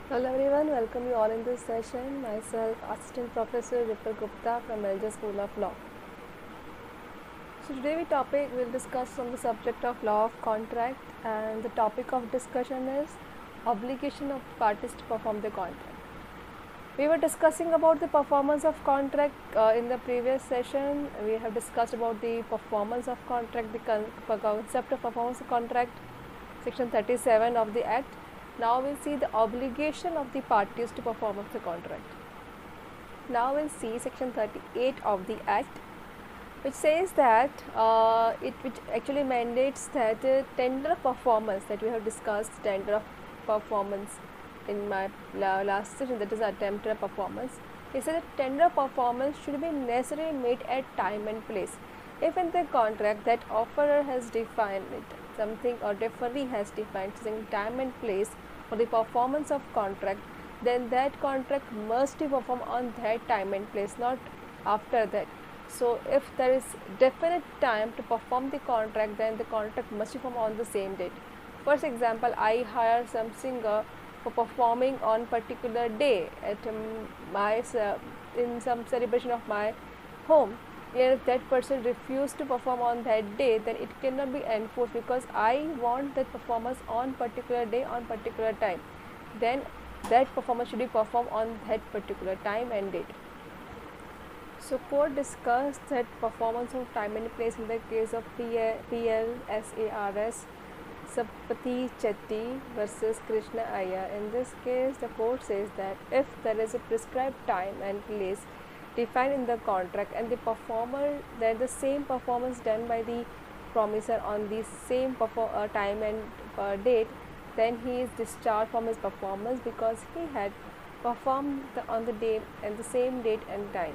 Hello everyone, welcome you all in this session. Myself, Assistant Professor Vipul Gupta from LJ School of Law. So today we'll discuss on the subject of law of contract, and the topic of discussion is obligation of parties to perform the contract. We were discussing about the performance of contract in the previous session. We have discussed about the performance of contract, the concept of performance of contract, section 37 of the act. Now we'll see the obligation of the parties to perform of the contract. Now we'll see section 38 of the act, which says that which actually mandates that tender of performance that we have discussed, tender of performance in my last session, that is attempted performance. It says that tender performance should be necessarily made at time and place. If in the contract that offerer has defined it, something, or referee has defined something time and place for the performance of contract, then that contract must be performed on that time and place, not after that. So if there is definite time to perform the contract, then the contract must be performed on the same date. For example, I hire some singer for performing on particular day at my in some celebration of my home. If that person refused to perform on that day, then it cannot be enforced, because I want that performance on particular day on particular time. Then that performance should be performed on that particular time and date. So court discussed that performance of time and place in the case of PLSARS Sapati Chetty versus Krishna Iyer. In this case, the court says that if there is a prescribed time and place defined in the contract, and the performer, then the same performance done by the promisor on the same time and date, then he is discharged from his performance because he had performed on the day and the same date and time.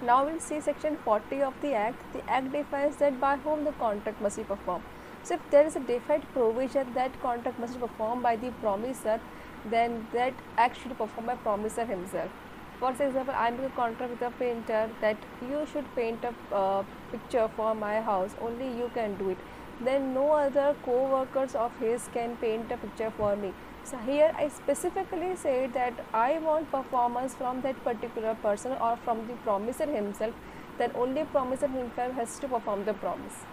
Now we'll see section 40 of the act. The act defines that by whom the contract must be performed. So if there is a defined provision that contract must be performed by the promisor, then that act should be performed by promisor himself. For example, I make a contract with a painter that you should paint a picture for my house, only you can do it. Then no other co-workers of his can paint a picture for me. So here I specifically said that I want performance from that particular person or from the promisor himself, then only promisor himself has to perform the promise.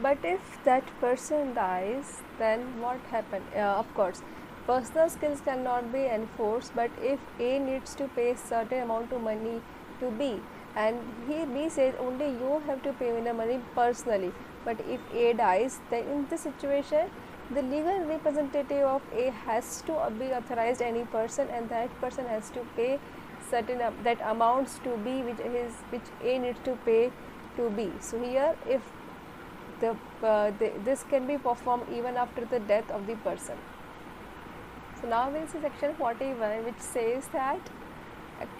But if that person dies, then what happened? Of course, personal skills cannot be enforced, but if A needs to pay certain amount of money to B, and B says only you have to pay me the money personally, but if A dies, then in this situation, the legal representative of A has to be authorized any person, and that person has to pay certain that amounts to B, which A needs to pay to B. So here, if this can be performed even after the death of the person. So now we'll see section 41, which says that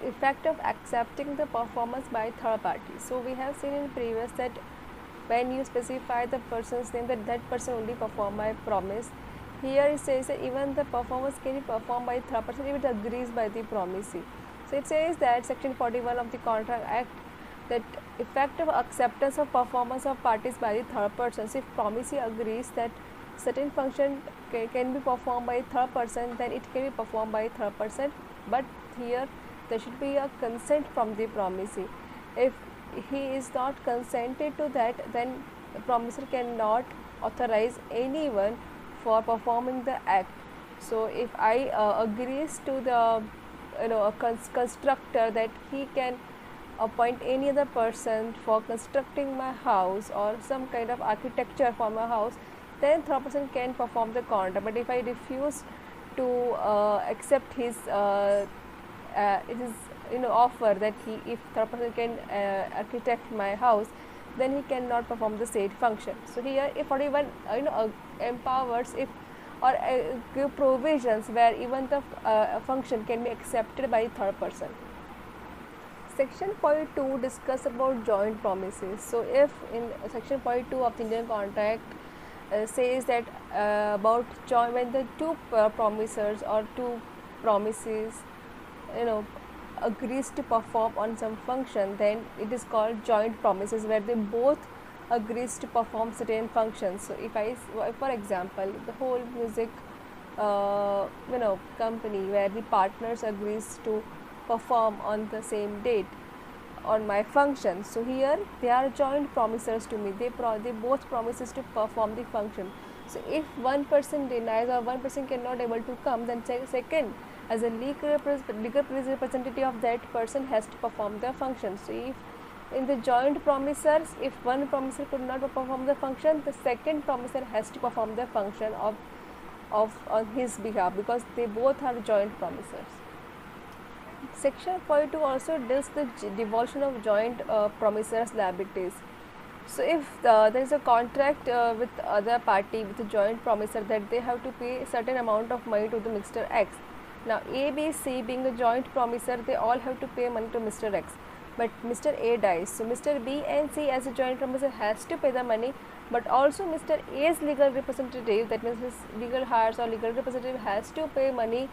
effect of accepting the performance by third party. So we have seen in previous that when you specify the person's name, that person only perform by promise. Here it says that even the performance can be performed by third person if it agrees by the promisee. So it says that section 41 of the Contract Act, that effect of acceptance of performance of parties by the third person. So if promisee agrees that certain function can be performed by third person, then it can be performed by third person. But here there should be a consent from the promisee. If he is not consented to that, then the promisor cannot authorize anyone for performing the act. So if I agrees to the constructor that he can appoint any other person for constructing my house or some kind of architecture for my house, then third person can perform the contract. But if I refuse to accept his offer that if third person can architect my house, then he cannot perform the said function. So here, if or even empowers if or give provisions where even the function can be accepted by third person. Section 42 discuss about joint promises. So if in section 42 of the Indian contract says that about joint, when the two promisers or two promises agrees to perform on some function, then it is called joint promises, where they both agrees to perform certain functions. So if for example, the whole music company where the partners agrees to perform on the same date on my function. So here they are joint promisers to me. They both promises to perform the function. So if one person denies or one person cannot able to come, then second, as a legal representative of that person has to perform the function. So if in the joint promisers, if one promiser could not perform the function, the second promiser has to perform the function of on his behalf, because they both are joint promisers. Section 42 also deals the devolution of joint promisers liabilities. So if there is a contract with other party, with a joint promiser, that they have to pay a certain amount of money to the Mr. X. Now A, B, C being a joint promiser, they all have to pay money to Mr. X. But Mr. A dies, so Mr. B and C as a joint promiser has to pay the money, but also Mr. A's legal representative, that means his legal heirs or legal representative, has to pay money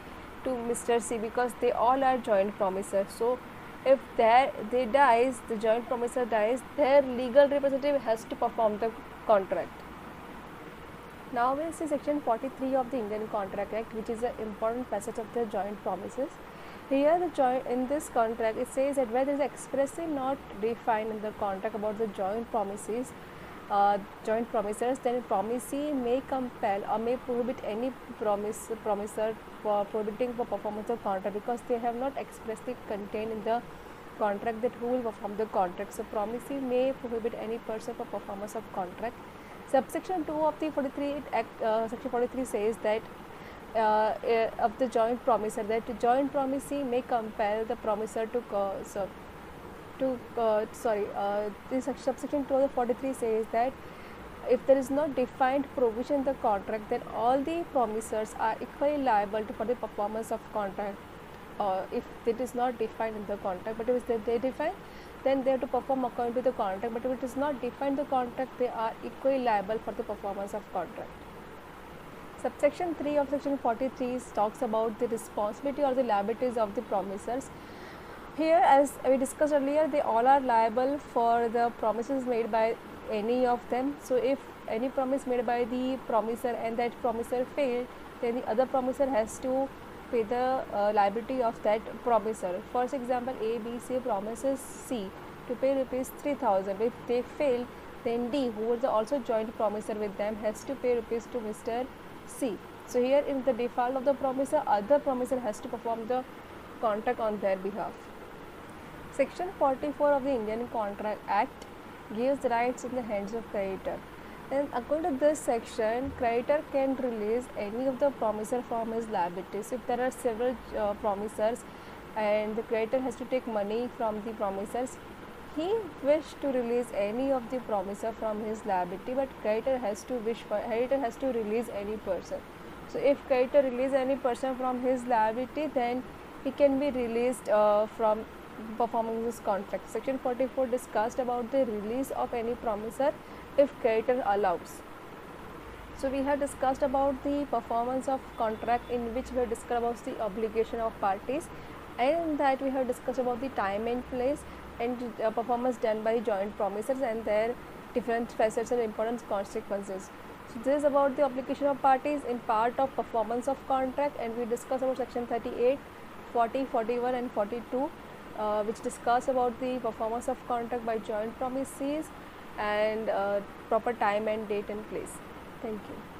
to Mr. C, because they all are joint promisers. So if they dies, the joint promiser dies, their legal representative has to perform the contract. Now we will see section 43 of the Indian Contract Act, which is an important passage of the joint promises. Here in this contract it says that where there is expressly not defined in the contract about the joint promisers, then promisee may compel or may prohibit any promiser for prohibiting for performance of contract, because they have not expressly contained in the contract that who will perform the contract. So promisee may prohibit any person for performance of contract. Subsection 2 of the 43 Act, section 43 says that of the joint promiser, that the joint promisee may compel the promiser this subsection 2 of the 43 says that if there is not defined provision in the contract, then all the promisers are equally liable for the performance of contract. If it is not defined in the contract, but if they define, then they have to perform according to the contract. But if it is not defined the contract, they are equally liable for the performance of contract. Subsection 3 of section 43 talks about the responsibility or the liabilities of the promisers. Here, as we discussed earlier, they all are liable for the promises made by any of them. So if any promise made by the promiser and that promiser failed, then the other promiser has to pay the liability of that promiser. For example, A, B, C promises C to pay rupees 3000. If they fail, then D, who was also joint promiser with them, has to pay rupees to Mr. C. So here in the default of the promiser, other promiser has to perform the contract on their behalf. Section 44 of the Indian Contract Act gives the rights in the hands of creditor. And according to this section, creditor can release any of the promiser from his liabilities. If there are several promisers and the creditor has to take money from the promisers, he wished to release any of the promiser from his liability, but creditor has to release any person. So if creditor release any person from his liability, then he can be released from performing this contract. Section 44 discussed about the release of any promiser if creditor allows. So we have discussed about the performance of contract, in which we have discussed about the obligation of parties, and in that we have discussed about the time and place and performance done by joint promisers and their different facets and important consequences. So this is about the obligation of parties in part of performance of contract, and we discuss about section 38, 40, 41 and 42, which discuss about the performance of contract by joint promisees and proper time and date and place. Thank you.